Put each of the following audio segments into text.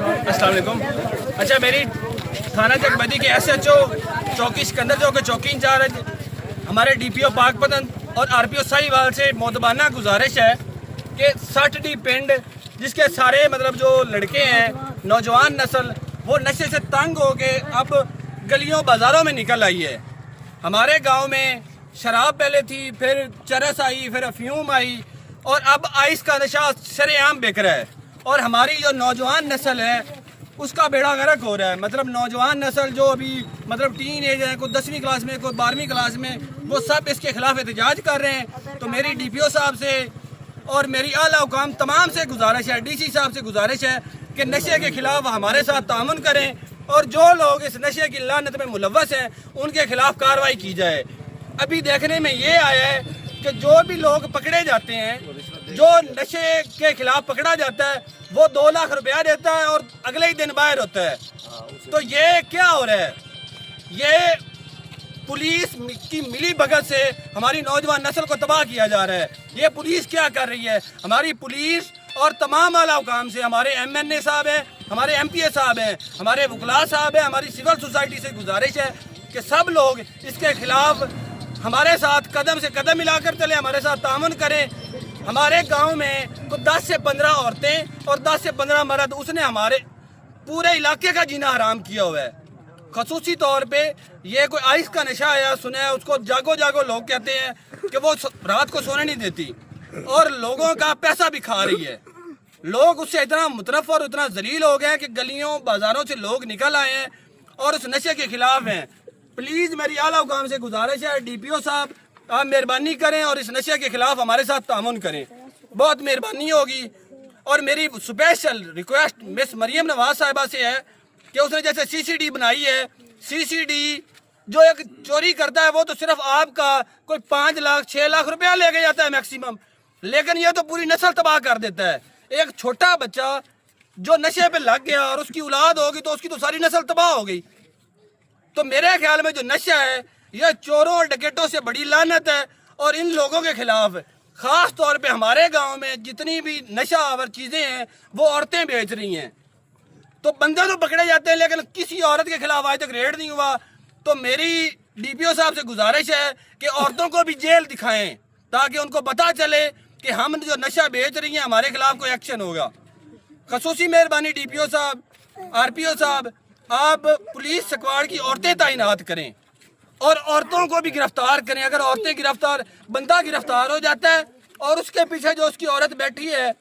अस्सलाम वालेकुम। अच्छा, मेरी थाना चकबदी के SHO चौकी सिकंदर चौक के चौकी इंचार्ज हमारे DPO पाकपतन और RPO साहिवाल से मोतबाना गुजारिश है कि 60D पिंड जिसके सारे मतलब जो लड़के हैं नौजवान नस्ल वो नशे से तंग हो के अब गलियों बाज़ारों में निकल आई है। हमारे गांव में शराब पहले थी, फिर चरस आई, फिर अफ्यूम आई और अब आइस का नशा सरेआम बिक रहा है और हमारी जो नौजवान नस्ल है उसका बेड़ा गर्क हो रहा है। मतलब नौजवान नस्ल जो अभी मतलब टीन एज है, कोई 10वीं क्लास में, कोई 12वीं क्लास में, वो सब इसके खिलाफ एहतजाज कर रहे हैं। तो मेरी DPO साहब से और मेरी आला हुकाम तमाम से गुजारिश है, DC साहब से गुजारिश है कि नशे के खिलाफ हमारे साथ तामुन करें और जो लोग इस नशे की लानत में मुलव्वस हैं उनके खिलाफ कार्रवाई की जाए। अभी देखने में ये आया है कि जो भी लोग पकड़े जाते हैं, जो नशे के खिलाफ पकड़ा जाता है, वो 2 लाख रुपया देता है और अगले ही दिन बाहर होता है। तो ये क्या हो रहा है? ये पुलिस की मिली भगत से हमारी नौजवान नस्ल को तबाह किया जा रहा है। ये पुलिस क्या कर रही है? हमारी पुलिस और तमाम आला हुकाम से, हमारे MNA साहब हैं, हमारे MPA साहब हैं, हमारे वकला साहब हैं, हमारी सिविल सोसाइटी से गुजारिश है कि सब लोग इसके खिलाफ हमारे साथ कदम से कदम मिलाकर चले, हमारे साथ तामुन करें। हमारे गांव में कुछ 10 से 15 औरतें और 10 से 15 मर्द, उसने हमारे पूरे इलाके का जीना हराम किया हुआ है। खसूसी तौर पे ये कोई आइस का नशा आया सुना है, उसको जागो जागो लोग कहते हैं कि वो रात को सोने नहीं देती और लोगों का पैसा भी खा रही है। लोग उससे इतना मुतरफ और इतना जलील हो गए हैं कि गलियों बाजारों से लोग निकल आए हैं और उस नशे के खिलाफ हैं। प्लीज़ मेरी आला हुकाम से गुजारिश है, DPO साहब आप मेहरबानी करें और इस नशे के खिलाफ हमारे साथ तामुन करें, बहुत मेहरबानी होगी। और मेरी special request miss Maryam Nawaz Sahiba से है कि उसने जैसे CCD बनाई है, CCD जो एक चोरी करता है वो तो सिर्फ आपका कोई 5 लाख 6 लाख रुपया लेके जाता है मैक्सिमम, लेकिन ये तो पूरी नस्ल तबाह कर देता है। एक छोटा बच्चा जो नशे पे लग गया और उसकी औलाद होगी तो उसकी तो सारी नस्ल तबाह हो गई। तो मेरे ख्याल में जो नशा है यह चोरों और डकैतों से बड़ी लानत है और इन लोगों के खिलाफ ख़ास तौर पे हमारे गांव में जितनी भी नशा आवर चीज़ें हैं वो औरतें बेच रही हैं। तो बंदे तो पकड़े जाते हैं लेकिन किसी औरत के खिलाफ आज तक रेड नहीं हुआ। तो मेरी DPO साहब से गुजारिश है कि औरतों को भी जेल दिखाएं ताकि उनको पता चले कि हम जो नशा बेच रही हैं हमारे खिलाफ कोई एक्शन होगा। खसूसी मेहरबानी DPO साहब, RPO साहब, आप पुलिस स्क्वाड की औरतें तैनात करें और औरतों को भी गिरफ्तार करें। अगर औरतें गिरफ्तार, बंदा गिरफ्तार हो जाता है और उसके पीछे जो उसकी औरत बैठी है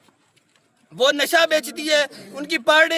वो नशा बेचती है, उनकी पर डे